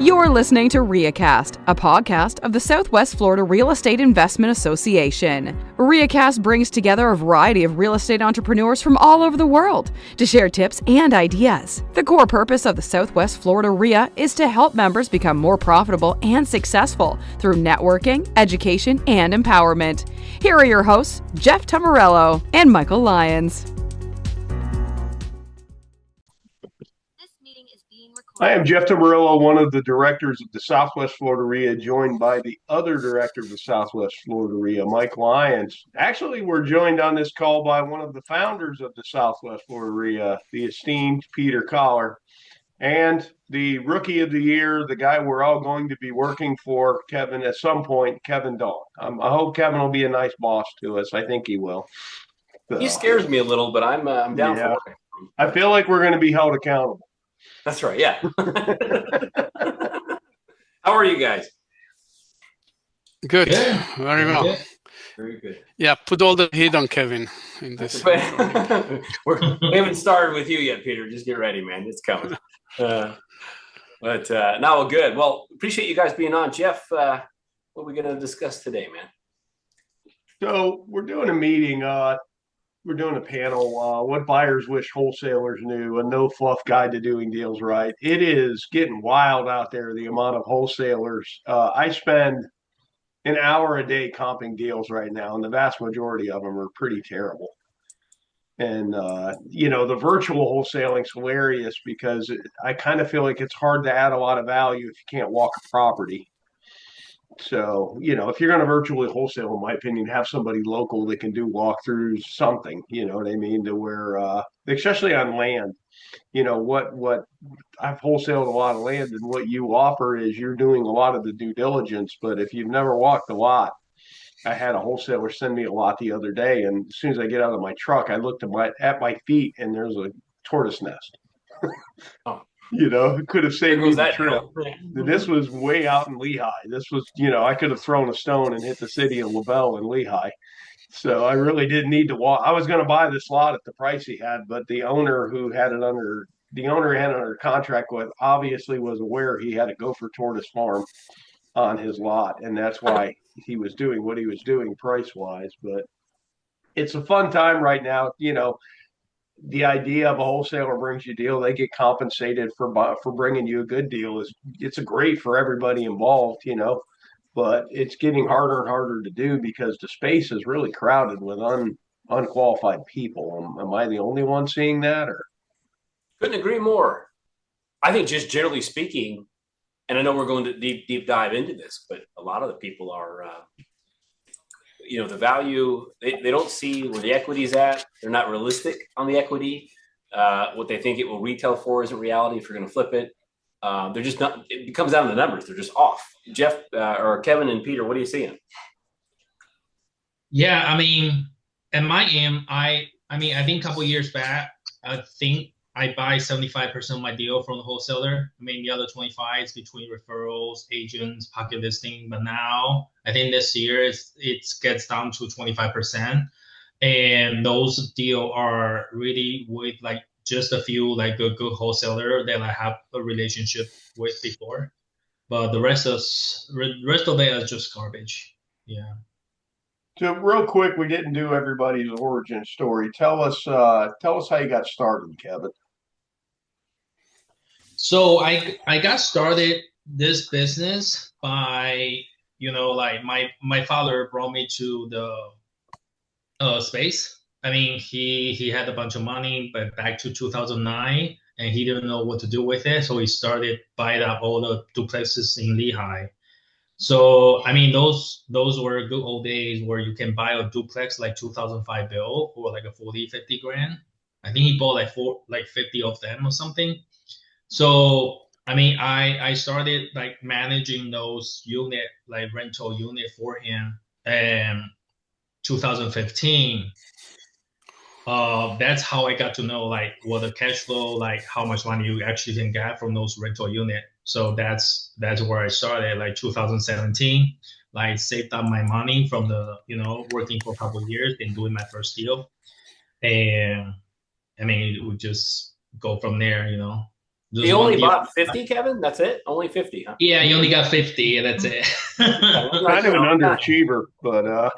You're listening to REIAcast, a podcast of the Southwest Florida Real Estate Investment Association. REIAcast brings together a variety of real estate entrepreneurs from all over the world to share tips and ideas. The core purpose of the Southwest Florida REIA is to help members become more profitable and successful through networking, education, and empowerment. Here are your hosts, Jeff Tamarello and Michael Lyons. I am Jeff Tamarello, one of the directors of the Southwest Florida REIA, joined by the other director of the Southwest Florida REIA, Mike Lyons. Actually, we're joined on this call by one of the founders of the Southwest Florida REIA, the esteemed Peter Collar, and the rookie of the year, the guy we're all going to be working for, Kevin, at some point, Kevin Dawn. I hope Kevin will be a nice boss to us. I think he will. So, he scares me a little, but I'm down for it. I feel like we're going to be held accountable. That's right, yeah. How are you guys? Good, very well. Good. Very good. Yeah, put all the heat on Kevin in this. We haven't started with you yet, Peter. Just get ready, man. It's coming. No, good. Well, appreciate you guys being on. Jeff, what are we going to discuss today, man? So we're doing a meeting. We're doing a panel, what buyers wish wholesalers knew, a no fluff guide to doing deals right. It is getting wild out there, the amount of wholesalers. I spend an hour a day comping deals right now, and the vast majority of them are pretty terrible. And, the virtual wholesaling is hilarious because I kind of feel like it's hard to add a lot of value if you can't walk a property. So, if you're going to virtually wholesale, in my opinion, have somebody local that can do walkthroughs, something, you know what I mean, to where, especially on land, what I've wholesaled a lot of land, and what you offer is you're doing a lot of the due diligence. But if you've never walked a lot, I had a wholesaler send me a lot the other day, and as soon as I get out of my truck, I looked at my feet, and there's a tortoise nest. Oh. It could have saved me the trip. This was way out in Lehigh. This was, I could have thrown a stone and hit the city of LaBelle in Lehigh. So I really didn't need to walk. I was going to buy this lot at the price he had, but the owner he had it under contract with obviously was aware he had a Gopher Tortoise farm on his lot, and that's why he was doing what he was doing price-wise. But it's a fun time right now, The idea of a wholesaler brings you a deal. They get compensated for bringing you a good deal. It's great for everybody involved, but it's getting harder and harder to do because the space is really crowded with unqualified people. Am I the only one seeing that? Or couldn't agree more. I think just generally speaking, and I know we're going to deep dive into this, but a lot of the people are the value, they don't see where the equity is at. They're not realistic on the equity. What they think it will retail for isn't reality if you're going to flip it. They're just not, it comes down to the numbers. They're just off. Jeff or Kevin and Peter, what are you seeing? Yeah, I mean, at my end, I think a couple of years back, I think I buy 75% of my deal from the wholesaler. I mean, the other 25 is between referrals, agents, pocket listing. But now, I think this year it gets down to 25%, and those deals are really with like just a few like a good wholesaler that I have a relationship with before. But the rest of it is just garbage. Yeah. So real quick, we didn't do everybody's origin story. Tell us how you got started, Kevin. So I got started this business by, my father brought me to the space. I mean, he had a bunch of money, but back to 2009, and he didn't know what to do with it. So he started buying up all the duplexes in Lehigh. So, I mean, those were good old days where you can buy a duplex like 2005 bill for like a 40-50 grand. I think he bought like 50 of them or something. So, I mean, I started like managing those rental unit for him in 2015. That's how I got to know like what the cash flow, like how much money you actually can get from those rental unit. So that's where I started, like 2017. Like saved up my money from the working for a couple of years and doing my first deal, and I mean we just go from there. He only bought 50, Kevin? That's it? Only 50, huh? Yeah, you only got 50, and that's it. Kind of an underachiever, but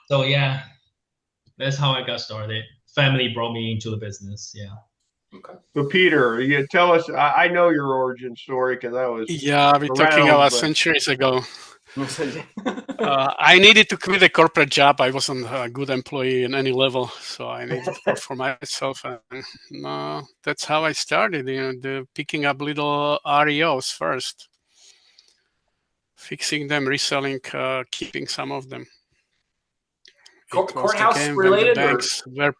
So yeah, that's how I got started. Family brought me into the business. Yeah. Okay. But Peter, you tell us. I know your origin story because I was Yeah, we're talking around. about But centuries ago. I needed to quit a corporate job. I wasn't a good employee in any level, so I needed to work for myself. And that's how I started, picking up little REOs first, fixing them, reselling, keeping some of them. Courthouse related, or? Were.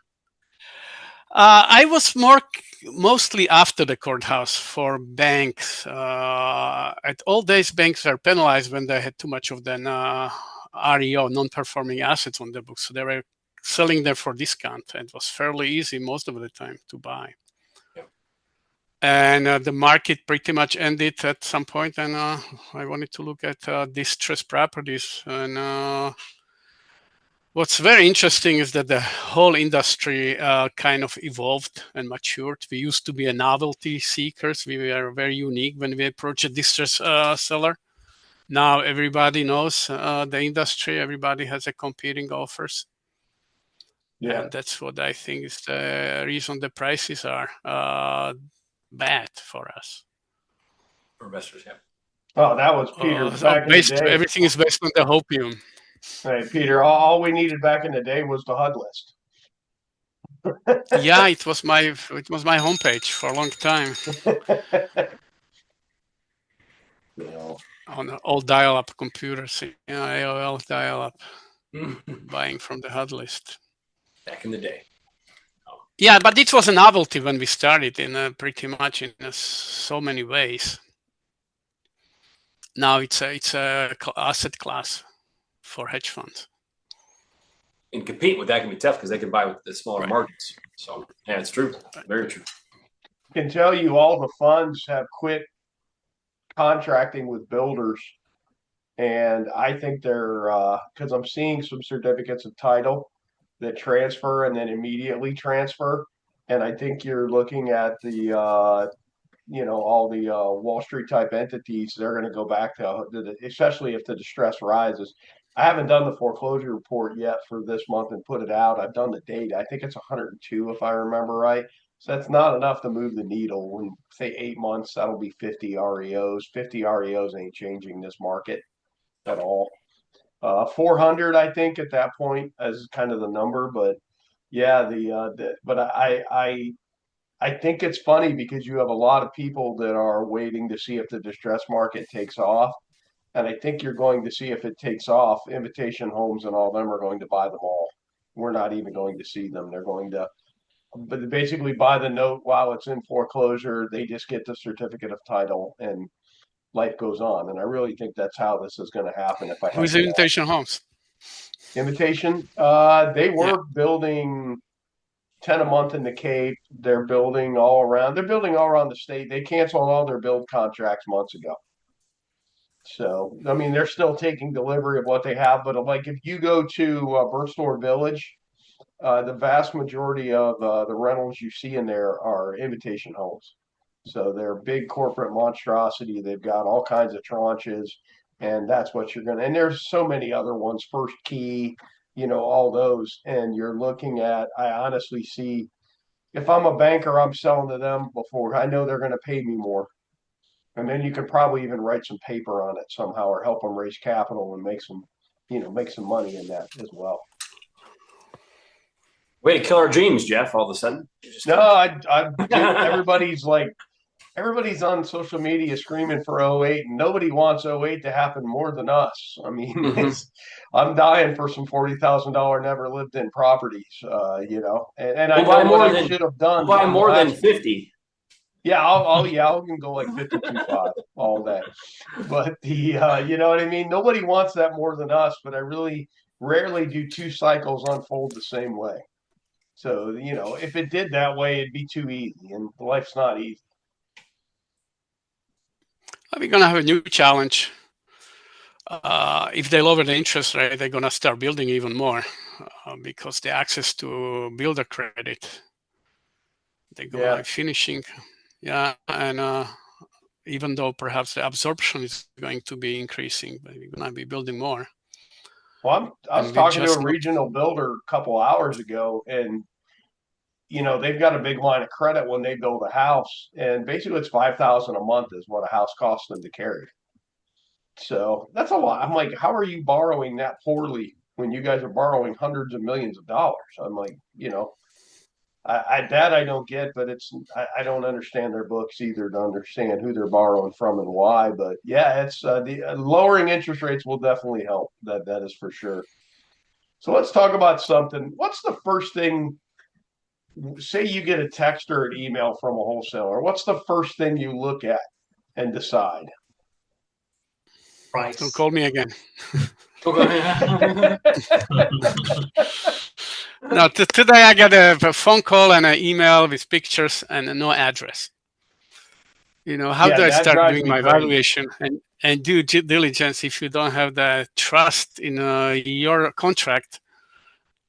I was mostly after the courthouse for banks. At old days, banks were penalized when they had too much of the REO, non-performing assets on their books. So they were selling them for discount. And it was fairly easy most of the time to buy. Yep. And the market pretty much ended at some point, and I wanted to look at distressed properties. And what's very interesting is that the whole industry kind of evolved and matured. We used to be a novelty seekers. We were very unique when we approach a distress seller. Now everybody knows the industry. Everybody has a competing offers. Yeah. And that's what I think is the reason the prices are bad for us. For investors, yeah. Oh, that was Peter back in the day. Everything is based on the hopium. Hey, Peter, all we needed back in the day was the HUD list. Yeah, it was my homepage for a long time. On old dial-up computers, AOL dial-up, buying from the HUD list. Back in the day. Oh. Yeah, but it was a novelty when we started in pretty much in so many ways. Now it's a asset class for hedge funds. And compete with that can be tough because they can buy with the smaller margins. So yeah, it's true. Very true. I can tell you all the funds have quit contracting with builders. And I think they're because I'm seeing some certificates of title that transfer and then immediately transfer. And I think you're looking at the all the Wall Street type entities. They're going to go back to, especially if the distress rises. I haven't done the foreclosure report yet for this month and put it out. I've done the data. I think it's 102 if I remember right. So that's not enough to move the needle. In say 8 months, that'll be 50 REOs. 50 REOs ain't changing this market at all. 400, I think, at that point as kind of the number. But yeah, but I think it's funny because you have a lot of people that are waiting to see if the distress market takes off. And I think you're going to see if it takes off. Invitation Homes and all them are going to buy them all. We're not even going to see them. They're going to but basically buy the note while it's in foreclosure. They just get the certificate of title and life goes on. And I really think that's how this is going to happen. If I Who's Invitation Homes? Invitation, they were building 10 a month in the Cape. They're building all around. They're building all around the state. They canceled all their build contracts months ago. So, I mean, they're still taking delivery of what they have. But like if you go to Birstore Village, the vast majority of the rentals you see in there are Invitation Homes. So they're big corporate monstrosity. They've got all kinds of tranches. And that's what you're going to, and there's so many other ones, First Key, all those. And you're looking at, I honestly see, if I'm a banker, I'm selling to them before I know they're going to pay me more. And then you could probably even write some paper on it somehow or help them raise capital and make some money in that as well. Way to kill our dreams, Jeff, all of a sudden. No, everybody's on social media screaming for 08, and nobody wants 08 to happen more than us. I mean, I'm dying for some $40,000 never lived in properties, and I know what I should have done. We'll buy more than 50. Yeah, I can go like 52.5 all day. But you know what I mean? Nobody wants that more than us, but I really rarely do two cycles unfold the same way. So, if it did that way, it'd be too easy, and life's not easy. We're going to have a new challenge. If they lower the interest rate, they're going to start building even more because the access to builder credit They go like finishing. Yeah. And even though perhaps the absorption is going to be increasing, but we're going to be building more. Well, I was talking to a regional builder a couple hours ago, and they've got a big line of credit when they build a house, and basically it's $5,000 a month is what a house costs them to carry. So that's a lot. I'm like, how are you borrowing that poorly when you guys are borrowing hundreds of millions of dollars? I'm like, I don't get, but I don't understand their books either to understand who they're borrowing from and why. But yeah, it's the lowering interest rates will definitely help. That is for sure. So let's talk about something. What's the first thing? Say you get a text or an email from a wholesaler. What's the first thing you look at and decide? Price. Don't call me again. No, today I got a phone call and an email with pictures and no address. How do I start doing my valuation and do due diligence if you don't have the trust in your contract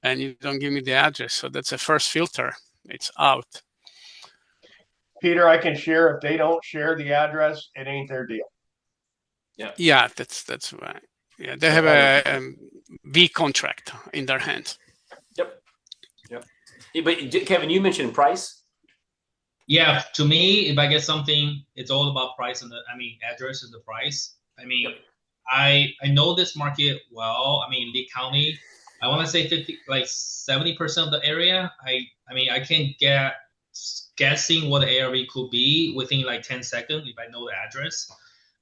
and you don't give me the address? So that's the first filter. It's out. Peter, I can share if they don't share the address, it ain't their deal. Yeah, that's right. Yeah, they have a V contract in their hands. Yep. But Kevin, you mentioned price. Yeah, to me, if I get something, it's all about price and address is the price. I know this market well. Lee County, I want to say 70% of the area. I can get guessing what the ARV could be within like 10 seconds if I know the address.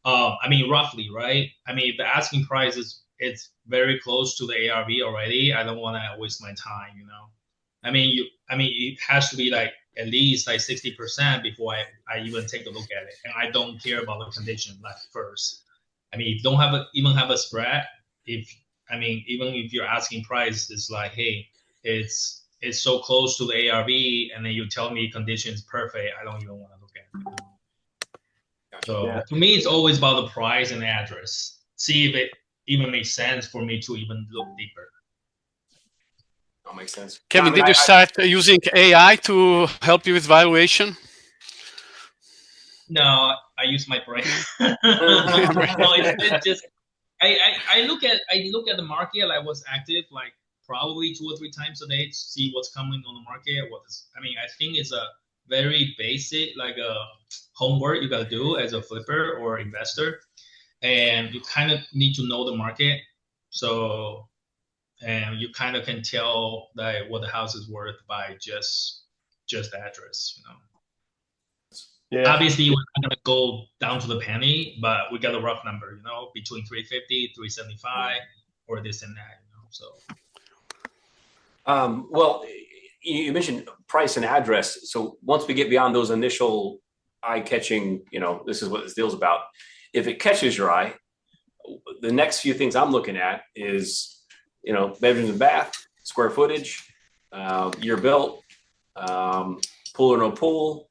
Roughly, right? If the asking price it's very close to the ARV already, I don't want to waste my time, it has to be like at least like 60% before I even take a look at it. And I don't care about the condition like first. If you don't even have a spread, even if your asking price is like, hey, it's so close to the ARV, and then you tell me condition is perfect, I don't even want to look at it. So to me, it's always about the price and the address. See if it even makes sense for me to even look deeper. That makes sense. Kevin, did you start using AI to help you with valuation? No, I use my brain. It's just I look at the market. I was active like probably 2 or 3 times a day to see what's coming on the market. I think it's a very basic like a homework you gotta do as a flipper or investor, and you kind of need to know the market. So, and you kind of can tell that what the house is worth by just the address, Yeah. Obviously, we're not gonna go down to the penny, but we got a rough number, between 350, 375, or this and that, So. Well, you mentioned price and address. So once we get beyond those initial eye-catching, this is what this deal's about. If it catches your eye, the next few things I'm looking at is, bedrooms and bath, square footage, year built, pool or no pool.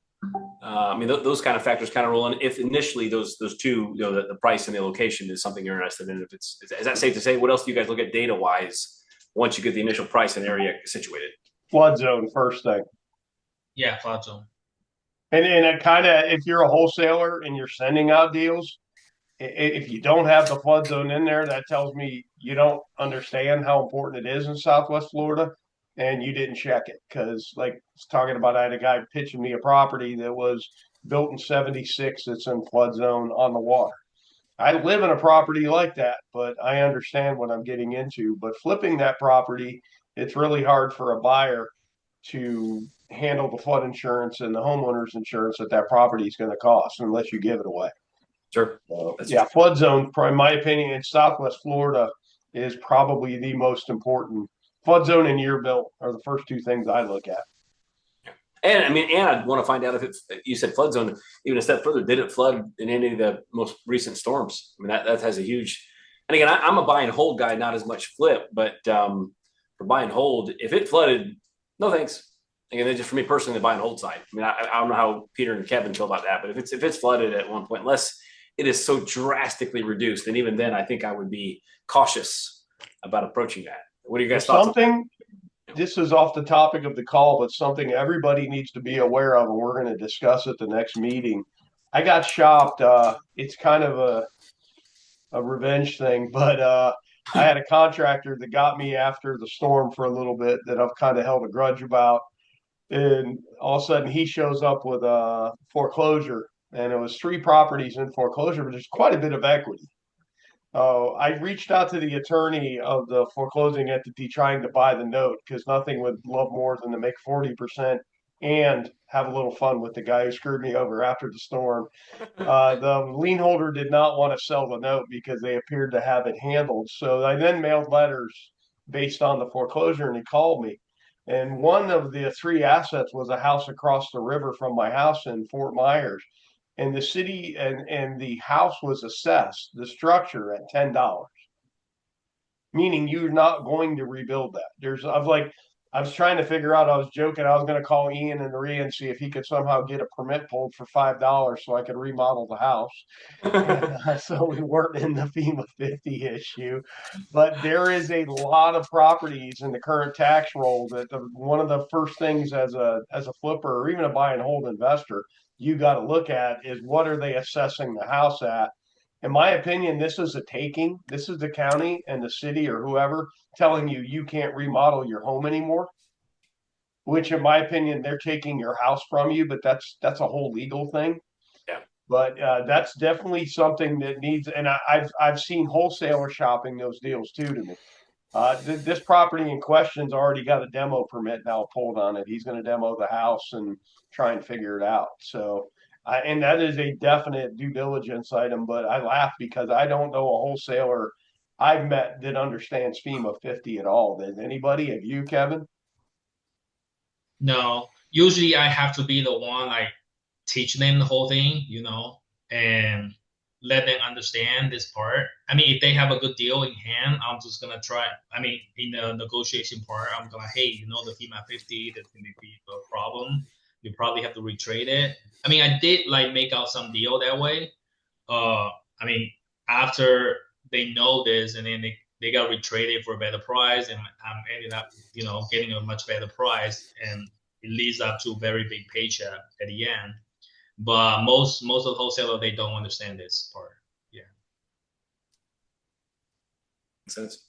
Those kind of factors kind of roll in. If initially those two, the price and the location is something you're interested in. If is that safe to say? What else do you guys look at data-wise once you get the initial price and area situated? Flood zone first thing. Yeah, flood zone. And it kind of, if you're a wholesaler and you're sending out deals, if you don't have the flood zone in there, that tells me you don't understand how important it is in Southwest Florida, and you didn't check it. Because, like I was talking about, I had a guy pitching me a property that was built in '76 that's in flood zone on the water. I live in a property like that, but I understand what I'm getting into. But flipping that property, it's really hard for a buyer to handle the flood insurance and the homeowner's insurance that property is going to cost unless you give it away. Sure. Flood zone, in my opinion, in Southwest Florida is probably the most important. Flood zone and year built are the first 2 things I look at. And I'd want to find out if you said flood zone, even a step further, did it flood in any of the most recent storms? That has a huge, and again, I'm a buy and hold guy, not as much flip, but for buy and hold, if it flooded, no thanks. Again, just for me personally, the buy and hold side. I don't know how Peter and Kevin feel about that, but if it's flooded at one point, unless it is so drastically reduced, and even then, I think I would be cautious about approaching that. What do you guys thoughts? this is off the topic of the call, but something everybody needs to be aware of, and we're going to discuss at the next meeting. I got shopped. It's kind of a revenge thing, but I had a contractor that got me after the storm for a little bit that I've kind of held a grudge about. And all of a sudden he shows up with a foreclosure, and it was 3 properties in foreclosure, but there's quite a bit of equity. I reached out to the attorney of the foreclosing entity trying to buy the note because nothing would love more than to make 40% and have a little fun with the guy who screwed me over after the storm. The lien holder did not want to sell the note because they appeared to have it handled. So I then mailed letters based on the foreclosure, and he called me. And one of the 3 assets was a house across the river from my house in Fort Myers. And the city and the house was assessed, the structure, at $10, meaning you're not going to rebuild that. I was trying to figure out, I was joking, I was going to call Ian and the REIA and see if he could somehow get a permit pulled for $5 so I could remodel the house. So we weren't in the FEMA 50 issue. But there is a lot of properties in the current tax roll that one of the first things as a flipper or even a buy and hold investor you got to look at is what are they assessing the house at. In my opinion, this is a taking. This is the county and the city or whoever telling you you can't remodel your home anymore, which in my opinion, they're taking your house from you, but that's a whole legal thing. Yeah. But that's definitely something that needs, and I've seen wholesaler shopping those deals too to me. This property in question's already got a demo permit now pulled on it. He's going to demo the house and try and figure it out. So, and that is a definite due diligence item. But I laugh because I don't know a wholesaler I've met that understands FEMA 50 at all. Does anybody? Have you, Kevin? No, usually I have to be the one like teach them the whole thing, and let them understand this part. I mean, if they have a good deal in hand, I'm just gonna try. I mean, in the negotiation part, I'm gonna, hey, the FEMA 50, that's gonna be a problem. You probably have to retrade it. I mean, I did like make out some deal that way. I mean, after they know this, and then they got retraded for a better price, and I'm ended up, getting a much better price, and it leads up to a very big paycheck at the end. But most of the wholesalers, they don't understand this part. Yeah. Makes sense.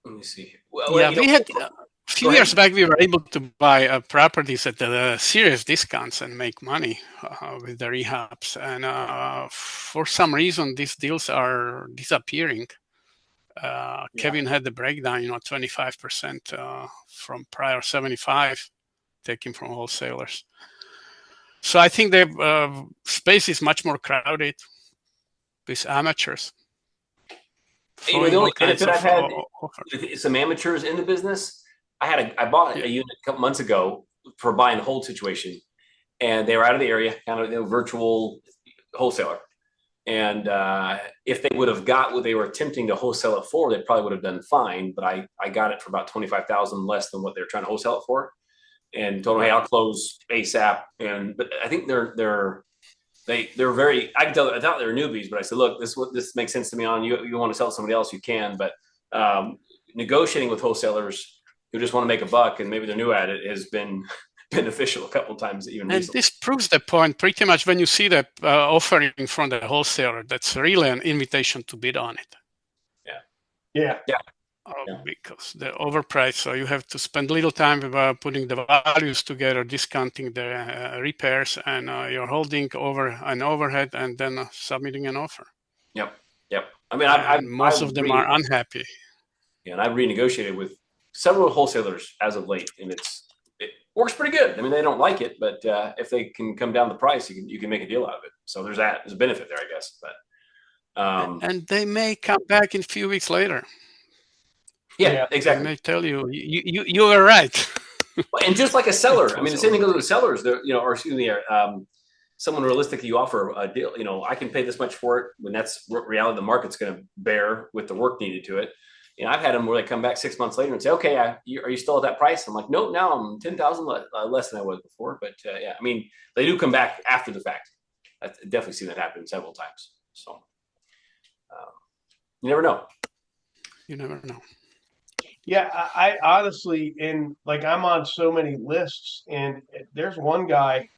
Let me see. Well, yeah, we had a few years back. We were able to buy properties at serious discounts and make money with the rehabs. And for some reason, these deals are disappearing. Kevin had the breakdown, 25% from prior 75 taken from wholesalers. So I think the space is much more crowded with amateurs. The only benefit I've had with some amateurs in the business, I bought a unit a couple months ago for a buy and hold situation, and they were out of the area, kind of virtual wholesaler. And if they would have got what they were attempting to wholesale it for, they probably would have done fine. But I got it for about $25,000 less than what they were trying to wholesale it for, and told them, hey, I'll close ASAP. But I think they're very. I can tell. I thought they were newbies, but I said, look, this makes sense to me. On you want to sell to somebody else, you can. But negotiating with wholesalers who just want to make a buck and maybe they're new at it has been beneficial a couple of times even and recently. This proves the point pretty much when you see the offering from the wholesaler. That's really an invitation to bid on it. Yeah. Because they're overpriced, so you have to spend little time about putting the values together, discounting the repairs, and you're holding over an overhead and then submitting an offer. Yep. I mean, most of them are unhappy. Yeah, and I've renegotiated with several wholesalers as of late, and it works pretty good. I mean, they don't like it, but if they can come down the price, you can make a deal out of it. So there's a benefit there, I guess. But and they may come back in a few weeks later. Yeah, exactly. They may tell you were right. And just like a seller, I mean, the same thing goes with sellers. Or excuse me, someone realistically, you offer a deal. I can pay this much for it when that's reality. The market's going to bear with the work needed to it. I've had them where they come back 6 months later and say, "Okay, are you still at that price?" I'm like, "Nope, now I'm 10,000 less than I was before." But I mean, they do come back after the fact. I've definitely seen that happen several times. So you never know. You never know. Yeah, I honestly, and like I'm on so many lists, and there's one guy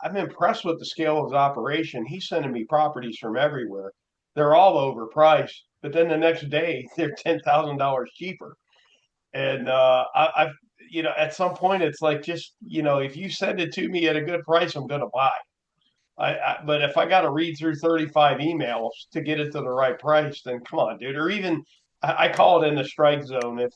I'm impressed with the scale of his operation. He's sending me properties from everywhere. They're all overpriced, but then the next day they're $10,000 cheaper. And I've, at some point it's like just, if you send it to me at a good price, I'm going to buy. But if I got to read through 35 emails to get it to the right price, then come on, dude. Or even I call it in the strike zone.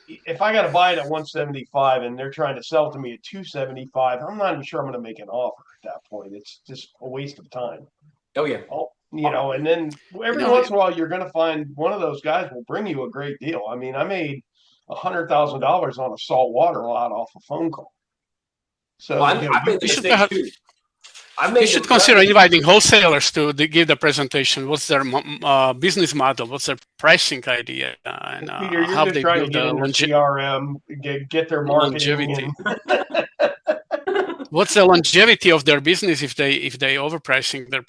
If I got to buy it at 175 and they're trying to sell to me at 275, I'm not even sure I'm going to make an offer at that point. It's just a waste of time. Oh yeah. And then every once in a while you're going to find one of those guys will bring you a great deal. I mean, I made $100,000 on a saltwater lot off a phone call. So I made the mistake too. You should consider inviting wholesalers to give the presentation. What's their business model? What's their pricing idea? And Peter, you're how just they trying build to get into CRM, get their marketing. What's the longevity of their business if they overpricing their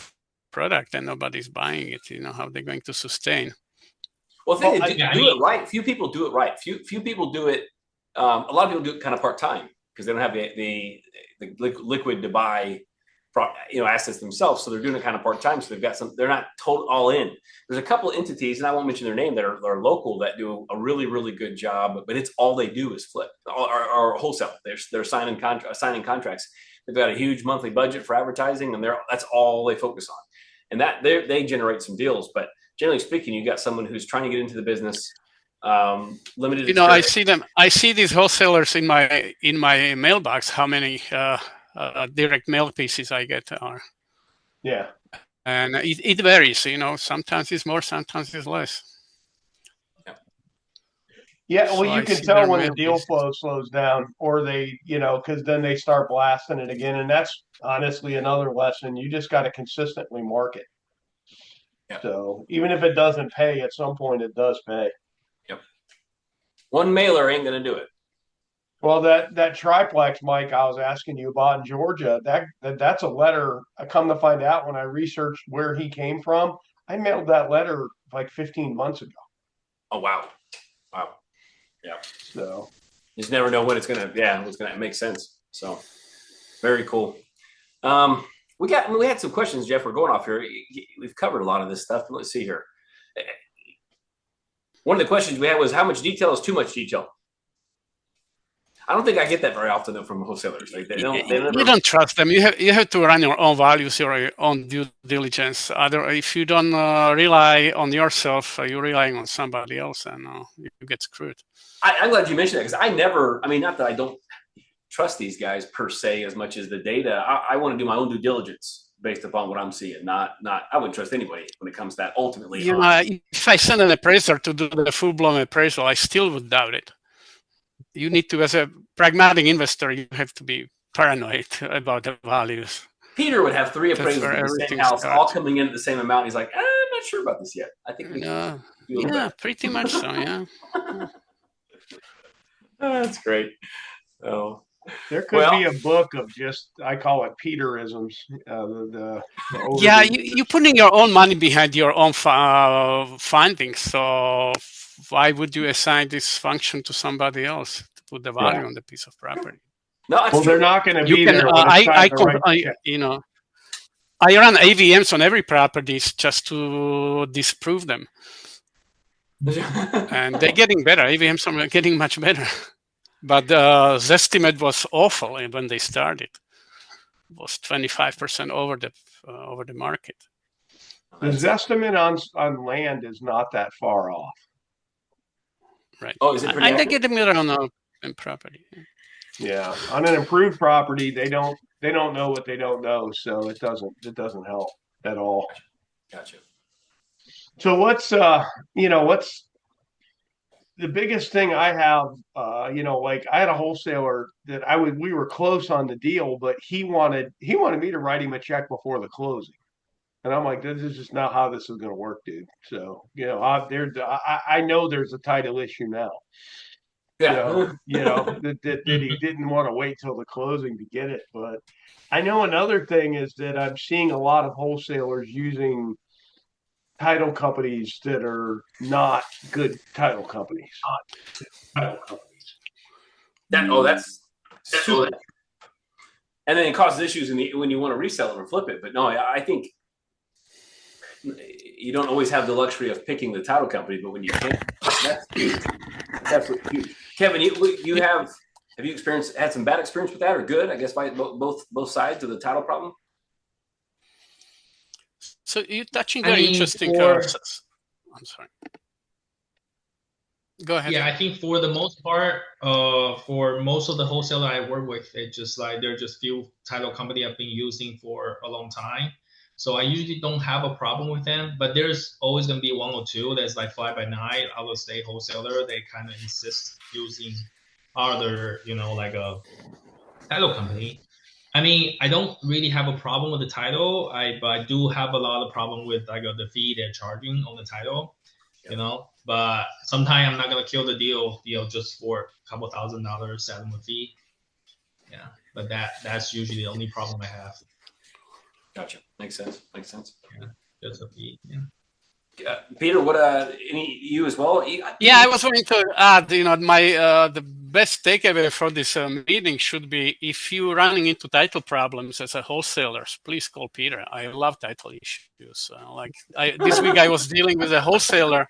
product and nobody's buying it? How they're going to sustain? Well, do it right. Few people do it right. Few people do it. A lot of people do it kind of part time because they don't have the liquid to buy assets themselves, so they're doing it kind of part time. So they've got they're not total all in. There's a couple of entities, and I won't mention their name, that are local that do a really, really good job, but it's all they do is flip or wholesale. They're signing contracts. They've got a huge monthly budget for advertising, and that's all they focus on, and that they generate some deals. But generally speaking, you got someone who's trying to get into the business, limited. I see them. I see these wholesalers in my mailbox. How many direct mail pieces I get are. Yeah. And it varies, sometimes it's more, sometimes it's less. Yeah, well, you can tell when the deal flow slows down, or they, because then they start blasting it again. And that's honestly another lesson. You just got to consistently market. Yep. So even if it doesn't pay, at some point it does pay. Yep. One mailer ain't going to do it. Well, that triplex, Mike, I was asking you about in Georgia, that's a letter. I come to find out when I researched where he came from, I mailed that letter like 15 months ago. Oh, wow. Yeah. So you just never know when it's going to make sense. So very cool. We had some questions, Jeff. We're going off here. We've covered a lot of this stuff. But let's see here. One of the questions we had was, how much detail is too much detail? I don't think I get that very often though from wholesalers. Like you don't trust them. You have to run your own values, your own due diligence. If you don't rely on yourself, you're relying on somebody else, and you get screwed. I'm glad you mentioned that, because not that I don't trust these guys per se as much as the data. I want to do my own due diligence based upon what I'm seeing. Not I wouldn't trust anybody when it comes to that. Ultimately, if I send an appraiser to do the full-blown appraisal, I still would doubt it. You need to, as a pragmatic investor, you have to be paranoid about the values. Peter would have 3 appraisals in the same house, all coming in at the same amount. He's like, I'm not sure about this yet. I think pretty much so. Yeah. That's great. Oh, there could be a book of just, I call it Peterisms. You're putting your own money behind your own findings. So why would you assign this function to somebody else to put the value on the piece of property? No, well, they're not going to be there. I run AVMs on every property just to disprove them. And they're getting better. AVMs are getting much better. But the estimate was awful when they started. It was 25% over the market. The Zestimate on land is not that far off. Right. Oh, is it pretty accurate? They get better on property. Yeah, on an improved property, they don't know what they don't know, so it doesn't help at all. Gotcha. So what's the biggest thing I have? Like I had a wholesaler that we were close on the deal, but he wanted me to write him a check before the closing, and I'm like, this is just not how this is going to work, dude. So I know there's a title issue now. Yeah. That he didn't want to wait till the closing to get it. But I know another thing is that I'm seeing a lot of wholesalers using title companies that are not good title companies. That's super. And then it causes issues when you want to resell it or flip it. But no, I think you don't always have the luxury of picking the title company, but when you can, that's huge. That's absolutely huge. Kevin, you have you had some bad experience with that, or good? I guess by both sides of the title problem. So you're touching very interesting. I'm sorry. Go ahead. Yeah, I think for the most part, for most of the wholesaler I work with, it's just like there are just few title company I've been using for a long time. So I usually don't have a problem with them, but there's always going to be one or two that's like fly by night, out of state wholesaler. They kind of insist using other, like a title company. I mean, I don't really have a problem with the title. But I do have a lot of problem with like the fee they're charging on the title, But sometimes I'm not gonna kill the deal, just for a couple $1,000 settlement fee. Yeah, but that's usually the only problem I have. Gotcha. Makes sense. Yeah, just a fee. Yeah. Peter, what you as well? Yeah, I was going to add, my the best takeaway from this meeting should be, if you're running into title problems as a wholesaler, please call Peter. I love title issues. This week I was dealing with a wholesaler.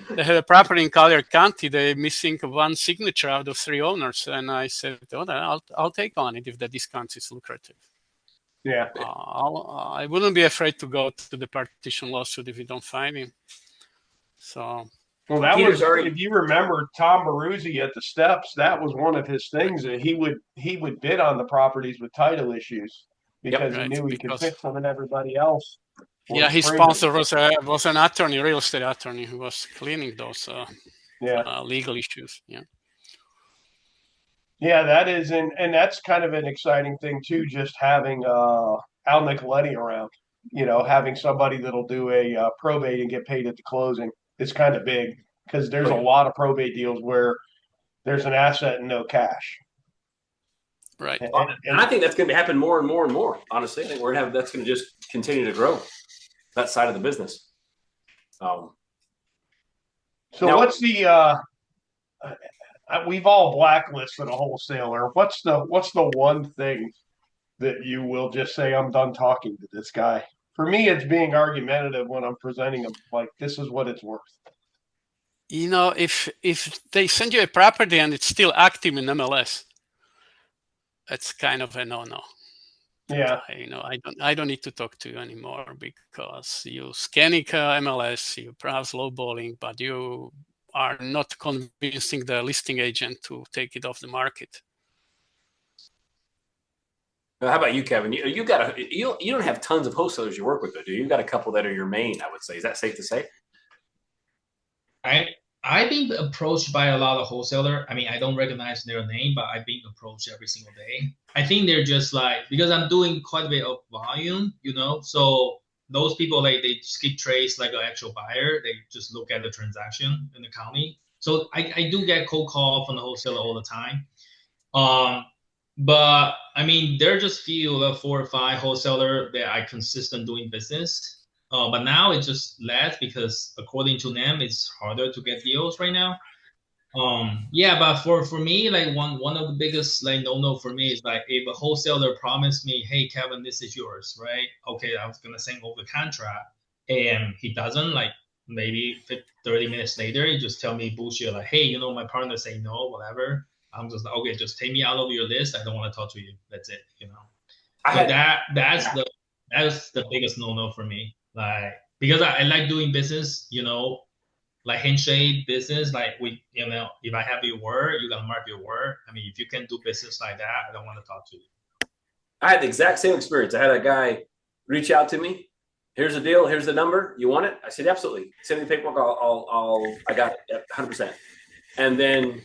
They had a property in Collier County. They're missing one signature out of 3 owners, and I said, I'll take on it if the discount is lucrative. Yeah, I wouldn't be afraid to go to the partition lawsuit if you don't find him. So, well, that was if you remember Tom Baruzzi at the steps. That was one of his things that he would bid on the properties with title issues because he knew he could fix them, and everybody else. Yeah, his sponsor was an attorney, real estate attorney, who was cleaning those legal issues. Yeah. Yeah, that is, and that's kind of an exciting thing too. Just having Al Nicoletti around, having somebody that'll do a probate and get paid at the closing. It's kind of big because there's a lot of probate deals where there's an asset and no cash. Right, and I think that's going to happen more and more and more. Honestly, I think that's going to just continue to grow, that side of the business. So what's the? We've all blacklisted a wholesaler. What's the one thing that you will just say, I'm done talking to this guy? For me, it's being argumentative when I'm presenting them. Like, this is what it's worth. If they send you a property and it's still active in MLS, that's kind of a no-no. Yeah. I don't need to talk to you anymore because you scanning MLS, you perhaps lowballing, but you are not convincing the listing agent to take it off the market. Now, how about you, Kevin? You don't have tons of wholesalers you work with, though, do you? You've got a couple that are your main, I would say. Is that safe to say? I've been approached by a lot of wholesalers. I mean, I don't recognize their name, but I've been approached every single day. I think they're just like, because I'm doing quite a bit of volume, so those people, like, they skip trace like an actual buyer. They just look at the transaction in the county. So I do get cold call from the wholesaler all the time. But I mean, there are just few 4 or 5 wholesaler that I consistent doing business. But now it's just less because according to them, it's harder to get deals right now. But for me, like one of the biggest like no for me is like, if a wholesaler promised me, hey Kevin, this is yours, right? Okay, I was gonna send over the contract, and he doesn't. Like maybe 30 minutes later, he just tell me bullshit like, hey, my partner say no, whatever. I'm just like, okay, just take me out of your list. I don't want to talk to you. That's it. That's the biggest no for me. Like, because I like doing business, like handshake business, like if I have your word, you gotta mark your word. I mean, if you can do business like that, I don't want to talk to you. I had the exact same experience. I had a guy reach out to me. Here's the deal. Here's the number. You want it? I said, absolutely. Send me the paperwork. I got it 100%. And then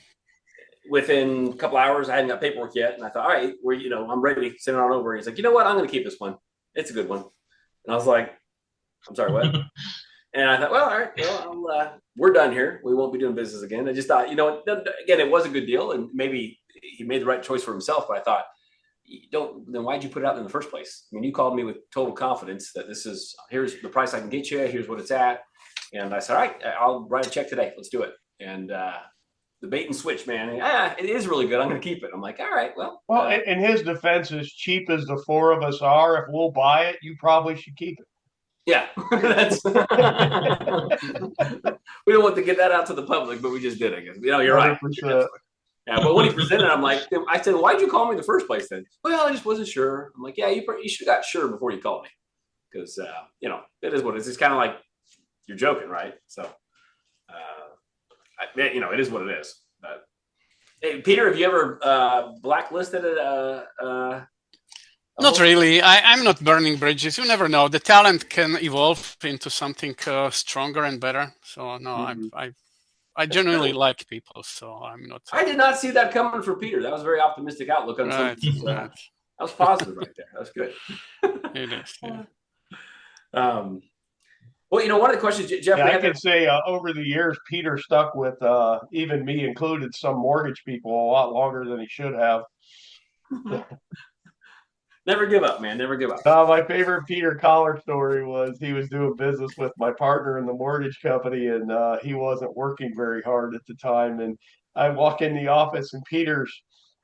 within a couple hours, I hadn't got paperwork yet. And I thought, all right, I'm ready. Send it on over. He's like, you know what? I'm going to keep this one. It's a good one. And I was like, I'm sorry, what? And I thought, well, all right, well, we're done here. We won't be doing business again. I just thought, again, it was a good deal, and maybe he made the right choice for himself. But I thought, then why'd you put it out in the first place? I mean, you called me with total confidence that here's the price I can get you. Here's what it's at. And I said, all right, I'll write a check today. Let's do it. And the bait and switch, man. It is really good. I'm going to keep it. I'm like, all right, well. In his defense, as cheap as the four of us are, if we'll buy it, you probably should keep it. Yeah, that's. We don't want to get that out to the public, but we just did, I guess. You're right. Yeah, but when he presented, I said, why'd you call me in the first place then? Well, I just wasn't sure. I'm like, yeah, you should have got sure before you called me. Because, it is what it is. It's kind of like you're joking, right? So, it is what it is. But, hey, Peter, have you ever blacklisted it? Not really. I'm not burning bridges. You never know. The talent can evolve into something stronger and better. So no, I genuinely like people. So I'm not. I did not see that coming from Peter. That was a very optimistic outlook on something. That was positive right there. That was good. It is. Yeah. Well, one of the questions, Jeff. I can say over the years, Peter stuck with even me included some mortgage people a lot longer than he should have. Never give up, man. Never give up. My favorite Peter Collar story was he was doing business with my partner in the mortgage company, and he wasn't working very hard at the time. And I walk in the office, and here's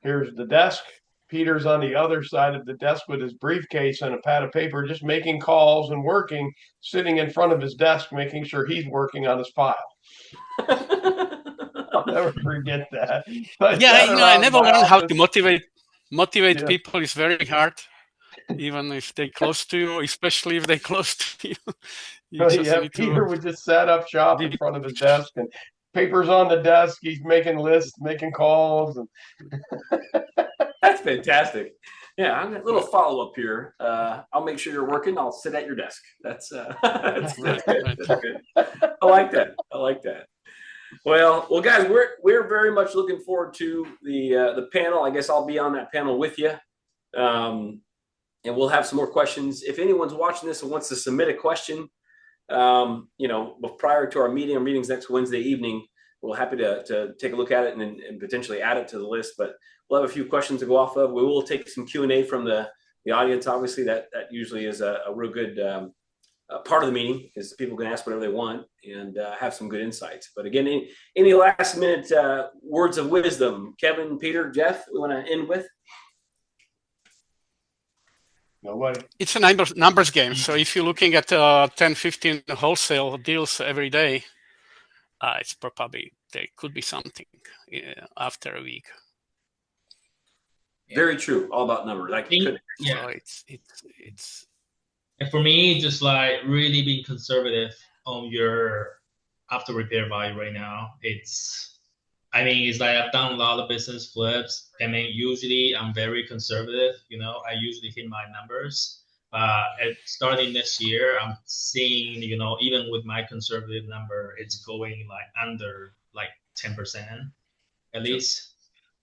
the desk. Peter's on the other side of the desk with his briefcase and a pad of paper, just making calls and working, sitting in front of his desk, making sure he's working on his file. I'll never forget that. I never learned how to motivate people. Is very hard. Even if they're close to you, especially if they're close to you. Peter would just set up shop in front of his desk and papers on the desk. He's making lists, making calls. And that's fantastic. Yeah, I'm a little follow-up here. I'll make sure you're working. I'll sit at your desk. That's good. That's good. I like that. Well, guys, we're very much looking forward to the panel. I guess I'll be on that panel with you. And we'll have some more questions. If anyone's watching this and wants to submit a question, prior to our meetings next Wednesday evening, we're happy to take a look at it and potentially add it to the list. But we'll have a few questions to go off of. We will take some Q&A from the audience. Obviously, that usually is a real good part of the meeting, is people can ask whatever they want and have some good insights. But again, any last minute words of wisdom, Kevin, Peter, Jeff, we want to end with? Nobody. It's a numbers game. So if you're looking at 10, 15 wholesale deals every day, it's probably there could be something after a week. Very true. All about numbers. So it's. And for me, just like really being conservative on your after repair value right now. It's like I've done a lot of business flips. Usually I'm very conservative. I usually hit my numbers. Starting this year, I'm seeing, even with my conservative number, it's going like under like 10% at least.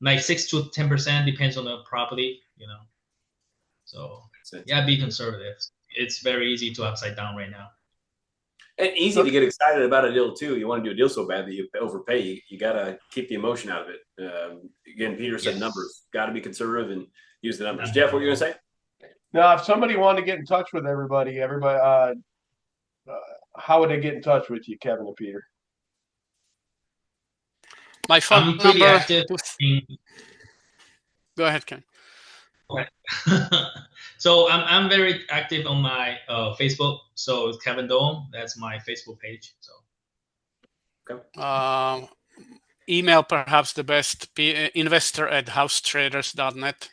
Like 6 to 10% depends on the property, So be conservative. It's very easy to upside down right now. And easy to get excited about a deal too. You want to do a deal so bad that you overpay. You got to keep the emotion out of it. Again, Peter said numbers. Got to be conservative and use the numbers. Jeff, what are you going to say? Now, if somebody wanted to get in touch with everybody, how would they get in touch with you, Kevin and Peter? My phone number. Active. Go ahead, Ken. Okay. So I'm very active on my Facebook. So it's Kevin Dome. That's my Facebook page. So. Email perhaps the best, investor@housetraders.net.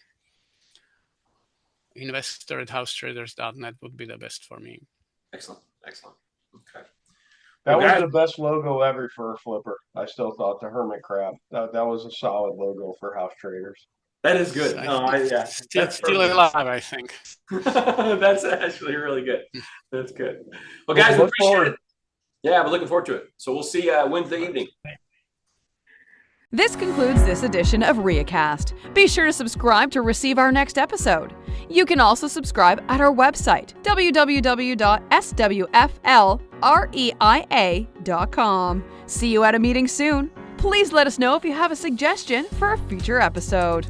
Investor@housetraders.net would be the best for me. Excellent. Okay. That was the best logo ever for a flipper. I still thought the hermit crab. That was a solid logo for House Traders. That is good. Still alive, I think. That's actually really good. That's good. Well, guys, we appreciate it. Yeah, we're looking forward to it. So we'll see you Wednesday evening. This concludes this edition of REIAcast. Be sure to subscribe to receive our next episode. You can also subscribe at our website, www.SWFLREIA.com. See you at a meeting soon. Please let us know if you have a suggestion for a future episode.